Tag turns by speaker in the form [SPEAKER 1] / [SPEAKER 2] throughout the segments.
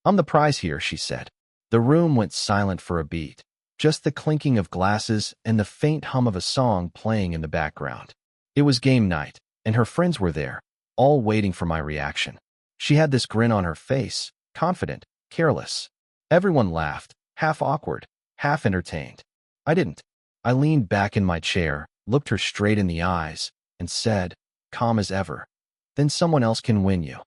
[SPEAKER 1] "I'm the prize here," she said. The room went silent for a beat, just the clinking of glasses and the faint hum of a song playing in the background. It was game night, and her friends were there, all waiting for my reaction. She had this grin on her face, confident, careless. Everyone laughed, half awkward, half entertained. I didn't. I leaned back in my chair, looked her straight in the eyes, and said, calm as ever, "Then someone else can win you."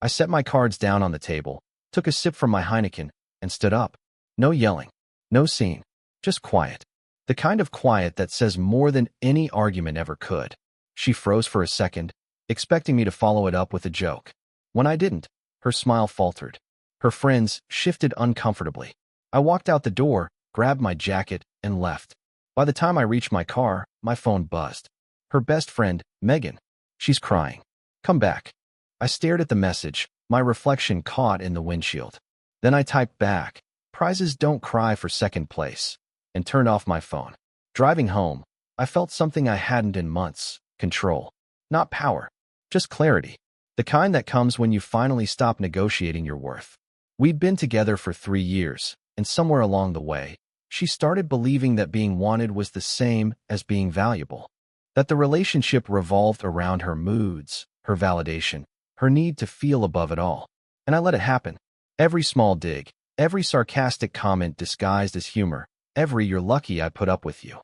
[SPEAKER 1] I set my cards down on the table, took a sip from my Heineken, and stood up. No yelling, no scene, just quiet. The kind of quiet that says more than any argument ever could. She froze for a second, expecting me to follow it up with a joke. When I didn't, her smile faltered. Her friends shifted uncomfortably. I walked out the door, grabbed my jacket, and left. By the time I reached my car, my phone buzzed. Her best friend, Megan. "She's crying. Come back." I stared at the message, my reflection caught in the windshield. Then I typed back, "Prizes don't cry for second place," and turned off my phone. Driving home, I felt something I hadn't in months: control. Not power, just clarity. The kind that comes when you finally stop negotiating your worth. We'd been together for 3 years, and somewhere along the way, she started believing that being wanted was the same as being valuable. That the relationship revolved around her moods, her validation, her need to feel above it all. And I let it happen. Every small dig, every sarcastic comment disguised as humor, every "you're lucky I put up with you."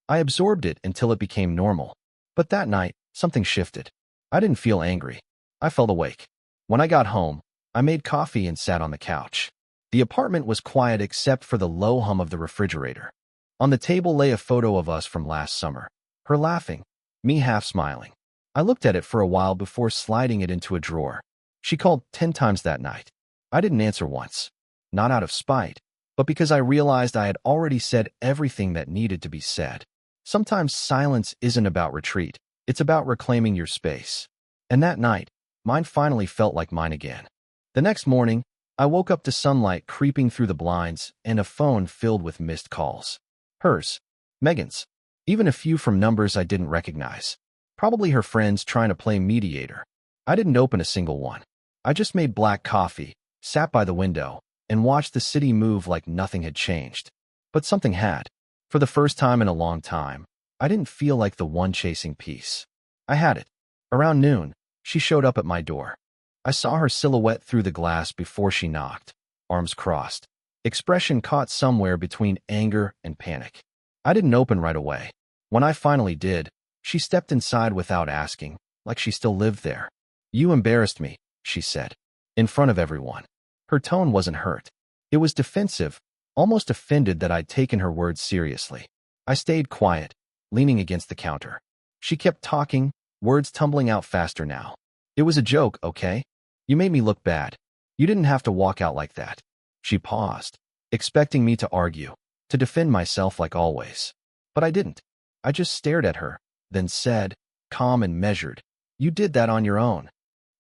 [SPEAKER 1] I absorbed it until it became normal. But that night, something shifted. I didn't feel angry. I felt awake. When I got home, I made coffee and sat on the couch. The apartment was quiet except for the low hum of the refrigerator. On the table lay a photo of us from last summer. Her laughing, me half smiling. I looked at it for a while before sliding it into a drawer. She called 10 times that night. I didn't answer once. Not out of spite, but because I realized I had already said everything that needed to be said. Sometimes silence isn't about retreat. It's about reclaiming your space. And that night, mine finally felt like mine again. The next morning, I woke up to sunlight creeping through the blinds and a phone filled with missed calls. Hers. Megan's. Even a few from numbers I didn't recognize. Probably her friends trying to play mediator. I didn't open a single one. I just made black coffee, sat by the window, and watched the city move like nothing had changed. But something had. For the first time in a long time, I didn't feel like the one chasing peace. I had it. Around noon, she showed up at my door. I saw her silhouette through the glass before she knocked, arms crossed, expression caught somewhere between anger and panic. I didn't open right away. When I finally did, she stepped inside without asking, like she still lived there. "You embarrassed me," she said, in front of everyone. Her tone wasn't hurt. It was defensive, almost offended that I'd taken her words seriously. I stayed quiet, leaning against the counter. She kept talking, words tumbling out faster now. "It was a joke, okay? You made me look bad. You didn't have to walk out like that." She paused, expecting me to argue, to defend myself like always. But I didn't. I just stared at her, then said, calm and measured, "You did that on your own."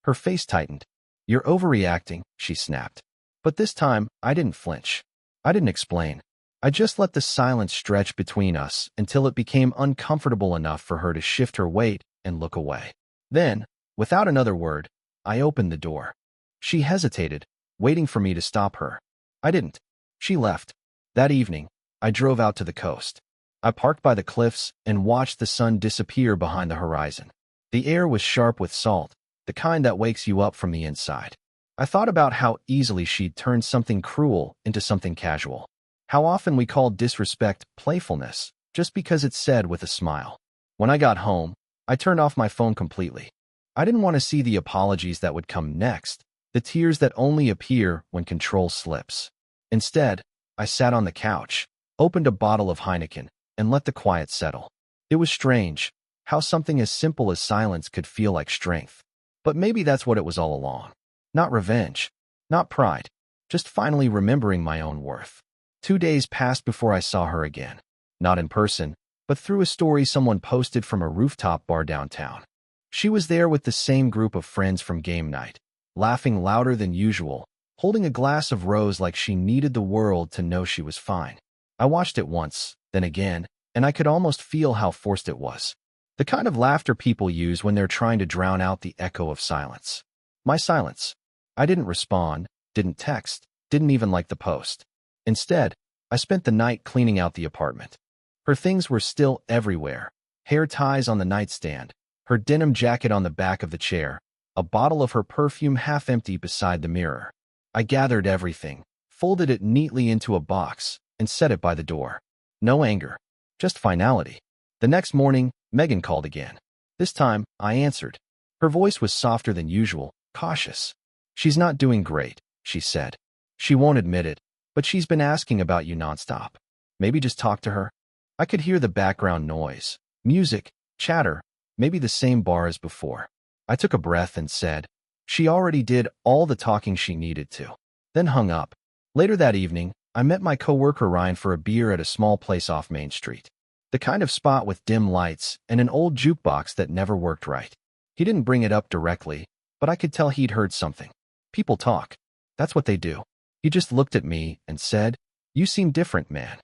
[SPEAKER 1] Her face tightened. "You're overreacting," she snapped. But this time, I didn't flinch. I didn't explain. I just let the silence stretch between us until it became uncomfortable enough for her to shift her weight and look away. Then, without another word, I opened the door. She hesitated, waiting for me to stop her. I didn't. She left. That evening, I drove out to the coast. I parked by the cliffs and watched the sun disappear behind the horizon. The air was sharp with salt, the kind that wakes you up from the inside. I thought about how easily she'd turned something cruel into something casual. How often we call disrespect playfulness, just because it's said with a smile. When I got home, I turned off my phone completely. I didn't want to see the apologies that would come next, the tears that only appear when control slips. Instead, I sat on the couch, opened a bottle of Heineken, and let the quiet settle. It was strange, how something as simple as silence could feel like strength. But maybe that's what it was all along. Not revenge, not pride, just finally remembering my own worth. 2 days passed before I saw her again. Not in person, but through a story someone posted from a rooftop bar downtown. She was there with the same group of friends from game night, laughing louder than usual, holding a glass of rose like she needed the world to know she was fine. I watched it once, then again, and I could almost feel how forced it was. The kind of laughter people use when they're trying to drown out the echo of silence. My silence. I didn't respond, didn't text, didn't even like the post. Instead, I spent the night cleaning out the apartment. Her things were still everywhere. Hair ties on the nightstand, her denim jacket on the back of the chair, a bottle of her perfume half empty beside the mirror. I gathered everything, folded it neatly into a box, and set it by the door. No anger, just finality. The next morning, Megan called again. This time, I answered. Her voice was softer than usual, cautious. "She's not doing great," she said. "She won't admit it, but she's been asking about you nonstop. Maybe just talk to her." I could hear the background noise, music, chatter, maybe the same bar as before. I took a breath and said, "She already did all the talking she needed to," then hung up. Later that evening, I met my coworker Ryan for a beer at a small place off Main Street. The kind of spot with dim lights and an old jukebox that never worked right. He didn't bring it up directly, but I could tell he'd heard something. People talk. That's what they do. He just looked at me and said, "You seem different, man."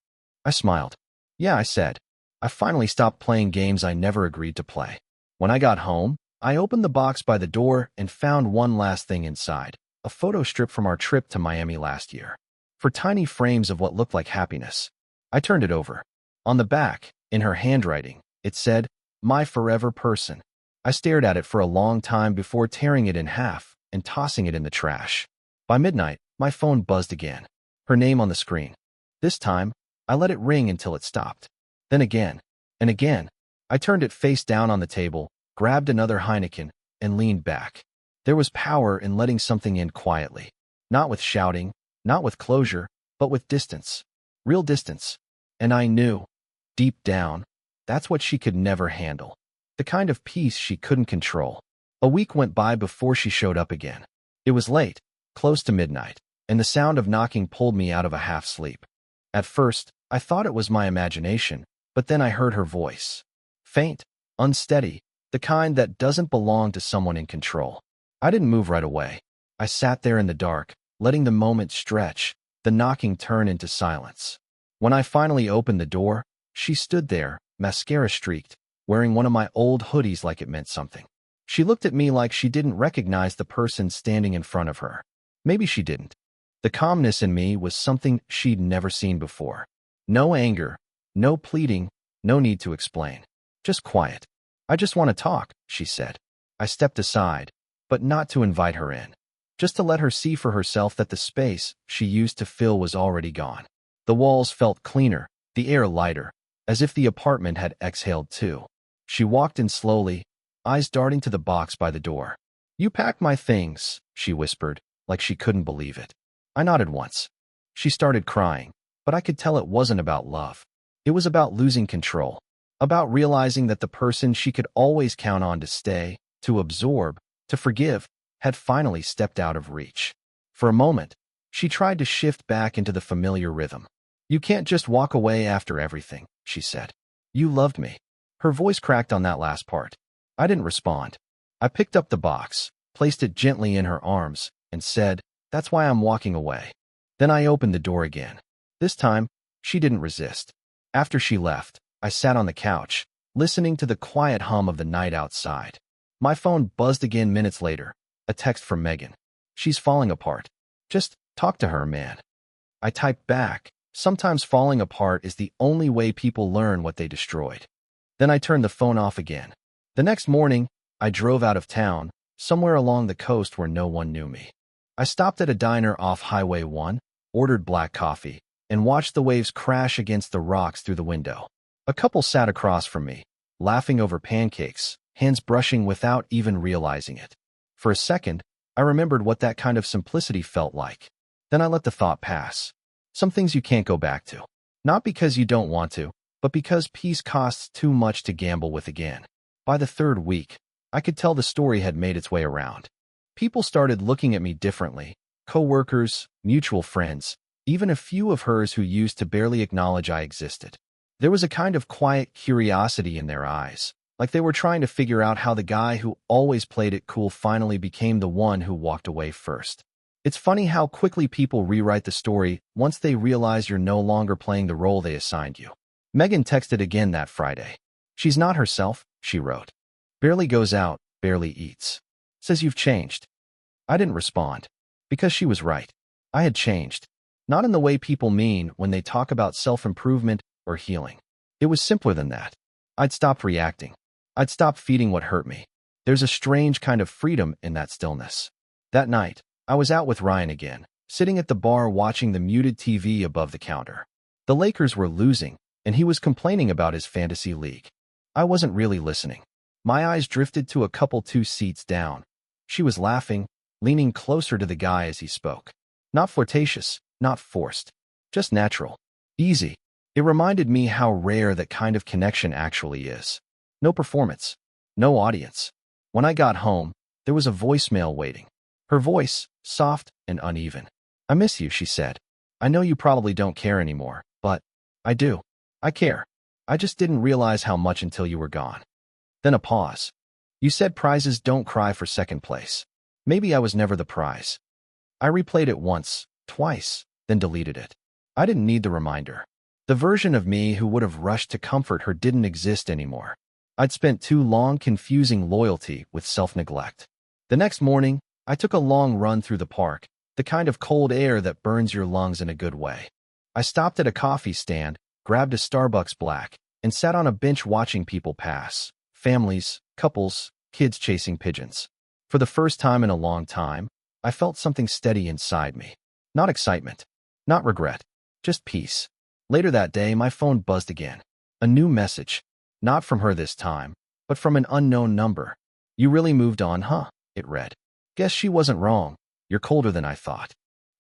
[SPEAKER 1] I smiled. "Yeah," I said. "I finally stopped playing games I never agreed to play." When I got home, I opened the box by the door and found one last thing inside, a photo strip from our trip to Miami last year. For tiny frames of what looked like happiness. I turned it over. On the back, in her handwriting, it said, "My forever person." I stared at it for a long time before tearing it in half and tossing it in the trash. By midnight, my phone buzzed again. Her name on the screen. This time, I let it ring until it stopped. Then again, and again. I turned it face down on the table, grabbed another Heineken, and leaned back. There was power in letting something in quietly. Not with shouting, not with closure, but with distance. Real distance. And I knew, deep down, that's what she could never handle. The kind of peace she couldn't control. A week went by before she showed up again. It was late, close to midnight, and the sound of knocking pulled me out of a half-sleep. At first, I thought it was my imagination, but then I heard her voice. Faint, unsteady, the kind that doesn't belong to someone in control. I didn't move right away. I sat there in the dark, letting the moment stretch, the knocking turn into silence. When I finally opened the door, she stood there, mascara streaked, wearing one of my old hoodies like it meant something. She looked at me like she didn't recognize the person standing in front of her. Maybe she didn't. The calmness in me was something she'd never seen before. No anger, no pleading, no need to explain. Just quiet. "I just want to talk," she said. I stepped aside, but not to invite her in. Just to let her see for herself that the space she used to fill was already gone. The walls felt cleaner, the air lighter, as if the apartment had exhaled too. She walked in slowly, eyes darting to the box by the door. "You packed my things," she whispered, like she couldn't believe it. I nodded once. She started crying, but I could tell it wasn't about love. It was about losing control, about realizing that the person she could always count on to stay, to absorb, to forgive, had finally stepped out of reach. For a moment, she tried to shift back into the familiar rhythm. "You can't just walk away after everything," she said. "You loved me." Her voice cracked on that last part. I didn't respond. I picked up the box, placed it gently in her arms, and said, "That's why I'm walking away." Then I opened the door again. This time, she didn't resist. After she left, I sat on the couch, listening to the quiet hum of the night outside. My phone buzzed again minutes later, a text from Megan. "She's falling apart. Just talk to her, man." I typed back, "Sometimes falling apart is the only way people learn what they destroyed." Then I turned the phone off again. The next morning, I drove out of town, somewhere along the coast where no one knew me. I stopped at a diner off Highway 1, ordered black coffee, and watched the waves crash against the rocks through the window. A couple sat across from me, laughing over pancakes, hands brushing without even realizing it. For a second, I remembered what that kind of simplicity felt like. Then I let the thought pass. Some things you can't go back to. Not because you don't want to, but because peace costs too much to gamble with again. By the third week, I could tell the story had made its way around. People started looking at me differently. Co-workers, mutual friends, even a few of hers who used to barely acknowledge I existed. There was a kind of quiet curiosity in their eyes, like they were trying to figure out how the guy who always played it cool finally became the one who walked away first. It's funny how quickly people rewrite the story once they realize you're no longer playing the role they assigned you. Megan texted again that Friday. "She's not herself," she wrote. "Barely goes out, barely eats. Says you've changed." I didn't respond. Because she was right. I had changed. Not in the way people mean when they talk about self-improvement or healing. It was simpler than that. I'd stopped reacting. I'd stopped feeding what hurt me. There's a strange kind of freedom in that stillness. That night, I was out with Ryan again, sitting at the bar watching the muted TV above the counter. The Lakers were losing, and he was complaining about his fantasy league. I wasn't really listening. My eyes drifted to a couple 2 seats down. She was laughing, leaning closer to the guy as he spoke. Not flirtatious, not forced. Just natural. Easy. It reminded me how rare that kind of connection actually is. No performance. No audience. When I got home, there was a voicemail waiting. Her voice, soft and uneven. "I miss you," she said. "I know you probably don't care anymore, but I do. I care. I just didn't realize how much until you were gone." Then a pause. "You said prizes don't cry for second place. Maybe I was never the prize." I replayed it once, twice, then deleted it. I didn't need the reminder. The version of me who would have rushed to comfort her didn't exist anymore. I'd spent too long confusing loyalty with self-neglect. The next morning, I took a long run through the park, the kind of cold air that burns your lungs in a good way. I stopped at a coffee stand, grabbed a Starbucks Black, and sat on a bench watching people pass. Families, couples, kids chasing pigeons. For the first time in a long time, I felt something steady inside me. Not excitement, not regret, just peace. Later that day, my phone buzzed again. A new message. Not from her this time, but from an unknown number. "You really moved on, huh?" it read. "Guess she wasn't wrong. You're colder than I thought."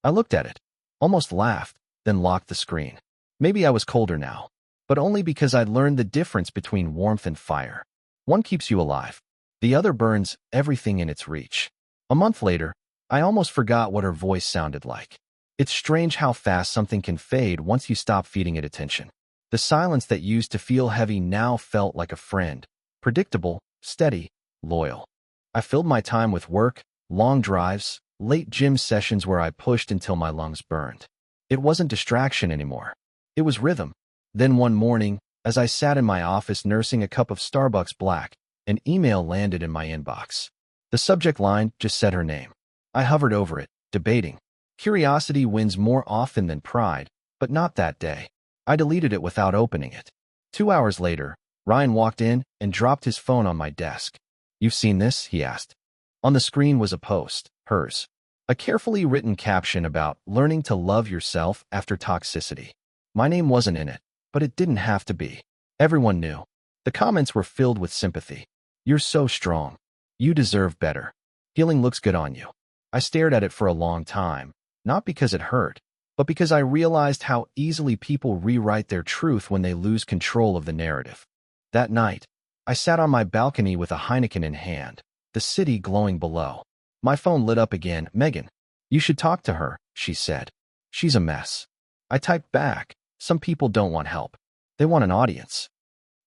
[SPEAKER 1] I looked at it, almost laughed, then locked the screen. Maybe I was colder now, but only because I'd learned the difference between warmth and fire. One keeps you alive. The other burns everything in its reach. A month later, I almost forgot what her voice sounded like. It's strange how fast something can fade once you stop feeding it attention. The silence that used to feel heavy now felt like a friend. Predictable, steady, loyal. I filled my time with work, long drives, late gym sessions where I pushed until my lungs burned. It wasn't distraction anymore. It was rhythm. Then one morning, as I sat in my office nursing a cup of Starbucks Black, an email landed in my inbox. The subject line just said her name. I hovered over it, debating. Curiosity wins more often than pride, but not that day. I deleted it without opening it. 2 hours later, Ryan walked in and dropped his phone on my desk. "You've seen this?" he asked. On the screen was a post, hers. A carefully written caption about learning to love yourself after toxicity. My name wasn't in it, but it didn't have to be. Everyone knew. The comments were filled with sympathy. "You're so strong. You deserve better. Healing looks good on you." I stared at it for a long time, not because it hurt, but because I realized how easily people rewrite their truth when they lose control of the narrative. That night, I sat on my balcony with a Heineken in hand, the city glowing below. My phone lit up again. "Megan, you should talk to her," she said. "She's a mess." I typed back, "Some people don't want help. They want an audience."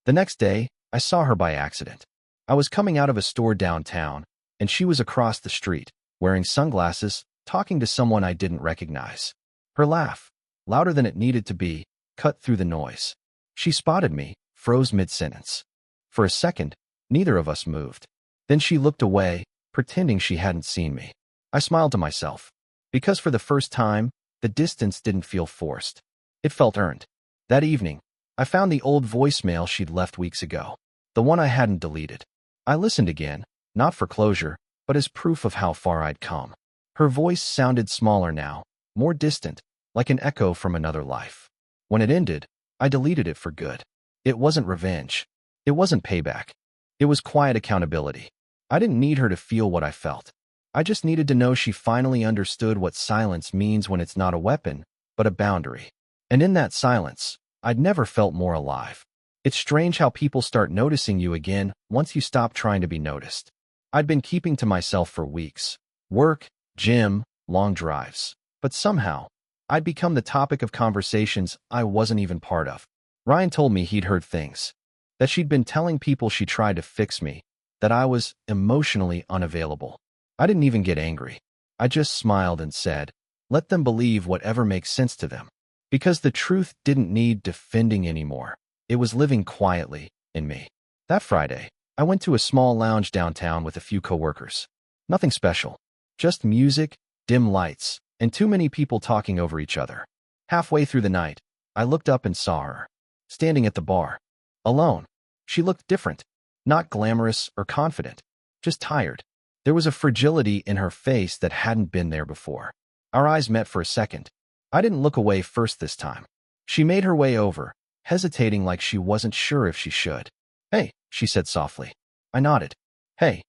[SPEAKER 1] The next day, I saw her by accident. I was coming out of a store downtown, and she was across the street, wearing sunglasses, talking to someone I didn't recognize. Her laugh, louder than it needed to be, cut through the noise. She spotted me, froze mid-sentence. For a second, neither of us moved. Then she looked away, pretending she hadn't seen me. I smiled to myself, because for the first time, the distance didn't feel forced. It felt earned. That evening, I found the old voicemail she'd left weeks ago, the one I hadn't deleted. I listened again, not for closure, but as proof of how far I'd come. Her voice sounded smaller now, more distant, like an echo from another life. When it ended, I deleted it for good. It wasn't revenge. It wasn't payback. It was quiet accountability. I didn't need her to feel what I felt. I just needed to know she finally understood what silence means when it's not a weapon, but a boundary. And in that silence, I'd never felt more alive. It's strange how people start noticing you again once you stop trying to be noticed. I'd been keeping to myself for weeks. Work, gym, long drives. But somehow, I'd become the topic of conversations I wasn't even part of. Ryan told me he'd heard things. That she'd been telling people she tried to fix me. That I was emotionally unavailable. I didn't even get angry. I just smiled and said, let them believe whatever makes sense to them. Because the truth didn't need defending anymore. It was living quietly in me. That Friday, I went to a small lounge downtown with a few coworkers. Nothing special. Just music, dim lights, and too many people talking over each other. Halfway through the night, I looked up and saw her, standing at the bar, alone. She looked different, not glamorous or confident, just tired. There was a fragility in her face that hadn't been there before. Our eyes met for a second. I didn't look away first this time. She made her way over, hesitating like she wasn't sure if she should. "Hey," she said softly. I nodded. "Hey."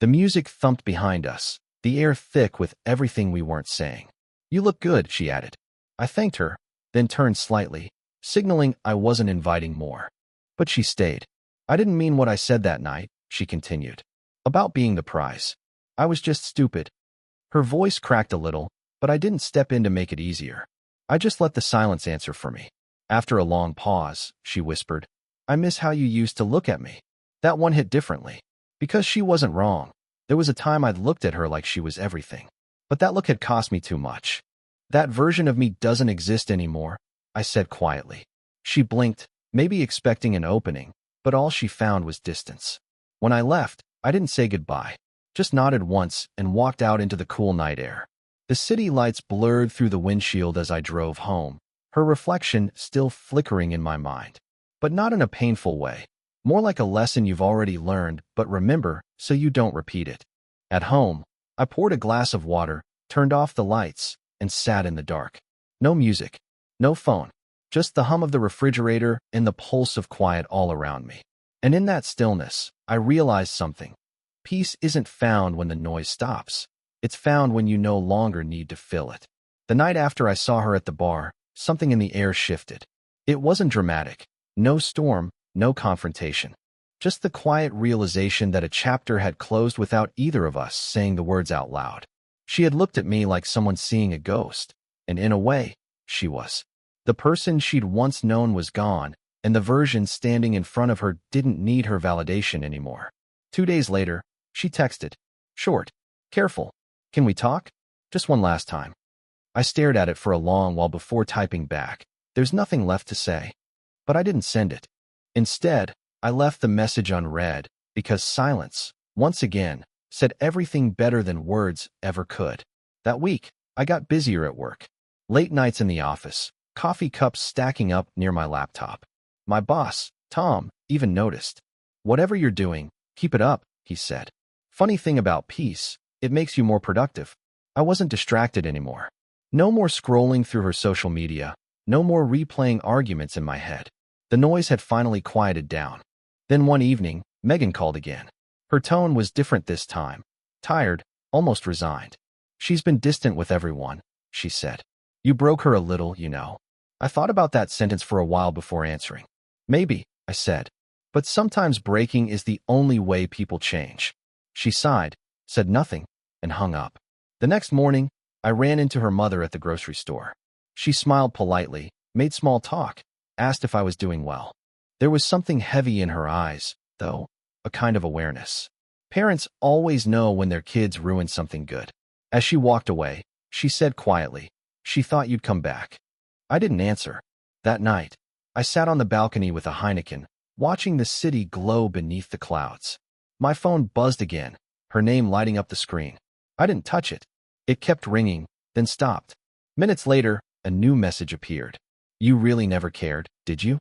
[SPEAKER 1] The music thumped behind us, the air thick with everything we weren't saying. "You look good," she added. I thanked her, then turned slightly, signaling I wasn't inviting more. But she stayed. "I didn't mean what I said that night," she continued. "About being the prize. I was just stupid." Her voice cracked a little, but I didn't step in to make it easier. I just let the silence answer for me. After a long pause, she whispered, "I miss how you used to look at me." That one hit differently. Because she wasn't wrong. There was a time I'd looked at her like she was everything. But that look had cost me too much. "That version of me doesn't exist anymore," I said quietly. She blinked, maybe expecting an opening, but all she found was distance. When I left, I didn't say goodbye, just nodded once and walked out into the cool night air. The city lights blurred through the windshield as I drove home, her reflection still flickering in my mind. But not in a painful way. More like a lesson you've already learned, but remember so you don't repeat it. At home, I poured a glass of water, turned off the lights, and sat in the dark. No music, no phone, just the hum of the refrigerator and the pulse of quiet all around me. And in that stillness, I realized something. Peace isn't found when the noise stops. It's found when you no longer need to fill it. The night after I saw her at the bar, something in the air shifted. It wasn't dramatic. No storm, no confrontation. Just the quiet realization that a chapter had closed without either of us saying the words out loud. She had looked at me like someone seeing a ghost, and in a way, she was. The person she'd once known was gone, and the version standing in front of her didn't need her validation anymore. 2 days later, she texted. Short. Careful. Can we talk? Just one last time. I stared at it for a long while before typing back. There's nothing left to say. But I didn't send it. Instead, I left the message unread because silence, once again, said everything better than words ever could. That week, I got busier at work. Late nights in the office, coffee cups stacking up near my laptop. My boss, Tom, even noticed. "Whatever you're doing, keep it up," he said. "Funny thing about peace, it makes you more productive." I wasn't distracted anymore. No more scrolling through her social media, no more replaying arguments in my head. The noise had finally quieted down. Then one evening, Megan called again. Her tone was different this time. Tired, almost resigned. "She's been distant with everyone," she said. "You broke her a little, you know." I thought about that sentence for a while before answering. "Maybe," I said. "But sometimes breaking is the only way people change." She sighed, said nothing, and hung up. The next morning, I ran into her mother at the grocery store. She smiled politely, made small talk, asked if I was doing well. There was something heavy in her eyes, though, a kind of awareness. Parents always know when their kids ruin something good. As she walked away, she said quietly, "She thought you'd come back." I didn't answer. That night, I sat on the balcony with a Heineken, watching the city glow beneath the clouds. My phone buzzed again, her name lighting up the screen. I didn't touch it. It kept ringing, then stopped. Minutes later, a new message appeared. "You really never cared, did you?"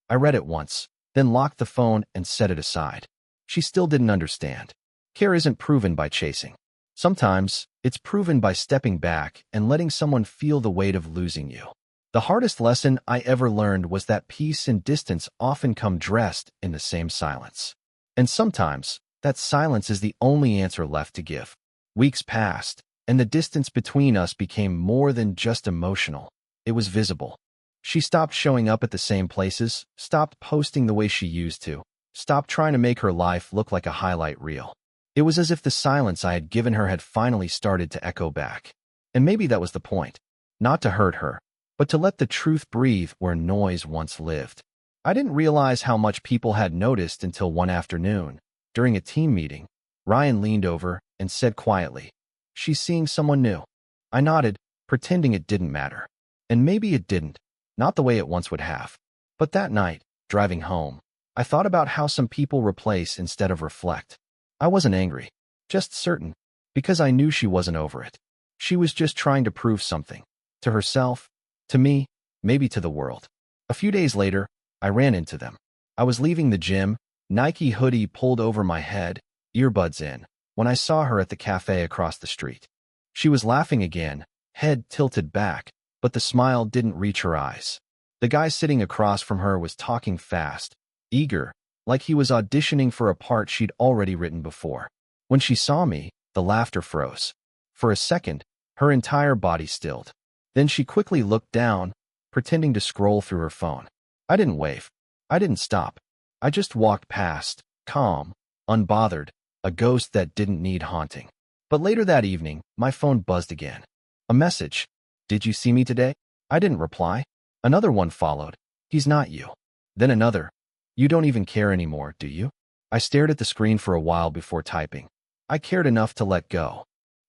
[SPEAKER 1] I read it once, then locked the phone and set it aside. She still didn't understand. Care isn't proven by chasing. Sometimes, it's proven by stepping back and letting someone feel the weight of losing you. The hardest lesson I ever learned was that peace and distance often come dressed in the same silence. And sometimes, that silence is the only answer left to give. Weeks passed, and the distance between us became more than just emotional. It was visible. She stopped showing up at the same places, stopped posting the way she used to, stopped trying to make her life look like a highlight reel. It was as if the silence I had given her had finally started to echo back. And maybe that was the point. Not to hurt her, but to let the truth breathe where noise once lived. I didn't realize how much people had noticed until one afternoon, during a team meeting. Ryan leaned over and said quietly, "She's seeing someone new." I nodded, pretending it didn't matter. And maybe it didn't, not the way it once would have. But that night, driving home, I thought about how some people replace instead of reflect. I wasn't angry, just certain, because I knew she wasn't over it. She was just trying to prove something. To herself, to me, maybe to the world. A few days later, I ran into them. I was leaving the gym, Nike hoodie pulled over my head, earbuds in, when I saw her at the cafe across the street. She was laughing again, head tilted back, but the smile didn't reach her eyes. The guy sitting across from her was talking fast, eager, like he was auditioning for a part she'd already written before. When she saw me, the laughter froze. For a second, her entire body stilled. Then she quickly looked down, pretending to scroll through her phone. I didn't wave. I didn't stop. I just walked past, calm, unbothered, a ghost that didn't need haunting. But later that evening, my phone buzzed again. A message. Did you see me today? I didn't reply. Another one followed. He's not you. Then another. You don't even care anymore, do you? I stared at the screen for a while before typing. I cared enough to let go.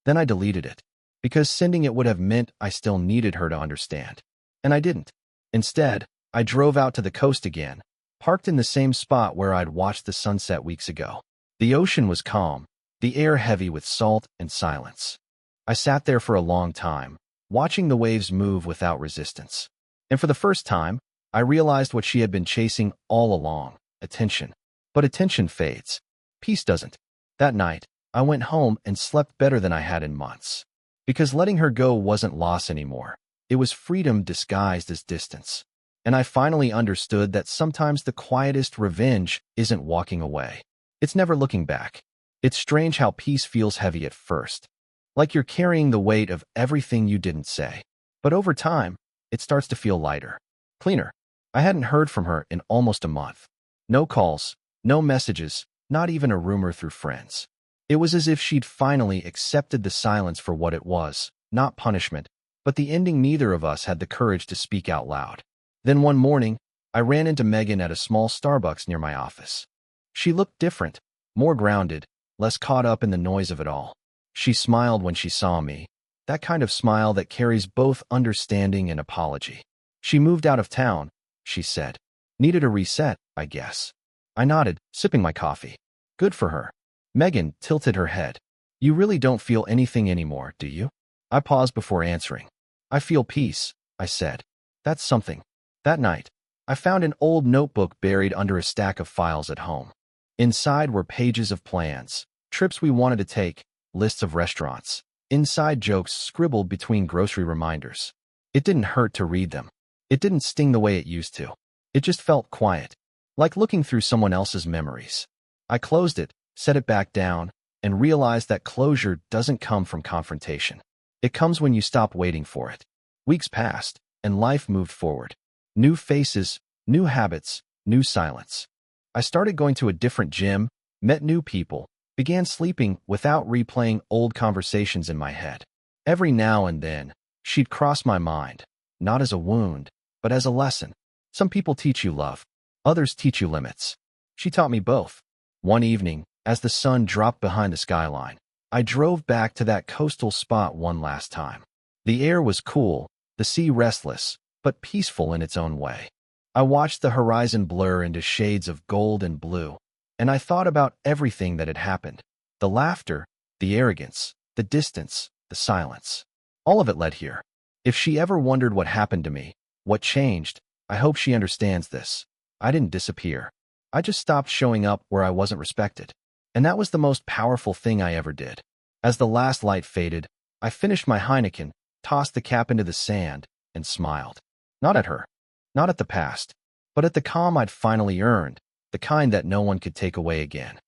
[SPEAKER 1] Then I deleted it, because sending it would have meant I still needed her to understand. And I didn't. Instead, I drove out to the coast again, parked in the same spot where I'd watched the sunset weeks ago. The ocean was calm, the air heavy with salt and silence. I sat there for a long time, watching the waves move without resistance. And for the first time, I realized what she had been chasing all along, attention. But attention fades. Peace doesn't. That night, I went home and slept better than I had in months. Because letting her go wasn't loss anymore. It was freedom disguised as distance. And I finally understood that sometimes the quietest revenge isn't walking away. It's never looking back. It's strange how peace feels heavy at first. Like you're carrying the weight of everything you didn't say. But over time, it starts to feel lighter, cleaner. I hadn't heard from her in almost a month. No calls, no messages, not even a rumor through friends. It was as if she'd finally accepted the silence for what it was, not punishment, but the ending neither of us had the courage to speak out loud. Then one morning, I ran into Megan at a small Starbucks near my office. She looked different, more grounded, less caught up in the noise of it all. She smiled when she saw me, that kind of smile that carries both understanding and apology. She moved out of town, she said. Needed a reset, I guess. I nodded, sipping my coffee. Good for her. Megan tilted her head. You really don't feel anything anymore, do you? I paused before answering. I feel peace, I said. That's something. That night, I found an old notebook buried under a stack of files at home. Inside were pages of plans, trips we wanted to take, lists of restaurants, inside jokes scribbled between grocery reminders. It didn't hurt to read them. It didn't sting the way it used to. It just felt quiet, like looking through someone else's memories. I closed it, set it back down, and realized that closure doesn't come from confrontation. It comes when you stop waiting for it. Weeks passed, and life moved forward. New faces, new habits, new silence. I started going to a different gym, met new people, began sleeping without replaying old conversations in my head. Every now and then, she'd cross my mind, not as a wound, but as a lesson. Some people teach you love, others teach you limits. She taught me both. One evening, as the sun dropped behind the skyline, I drove back to that coastal spot one last time. The air was cool, the sea restless, but peaceful in its own way. I watched the horizon blur into shades of gold and blue, and I thought about everything that had happened. The laughter, the arrogance, the distance, the silence. All of it led here. If she ever wondered what happened to me, what changed, I hope she understands this. I didn't disappear. I just stopped showing up where I wasn't respected. And that was the most powerful thing I ever did. As the last light faded, I finished my Heineken, tossed the cap into the sand, and smiled. Not at her, not at the past, but at the calm I'd finally earned, the kind that no one could take away again.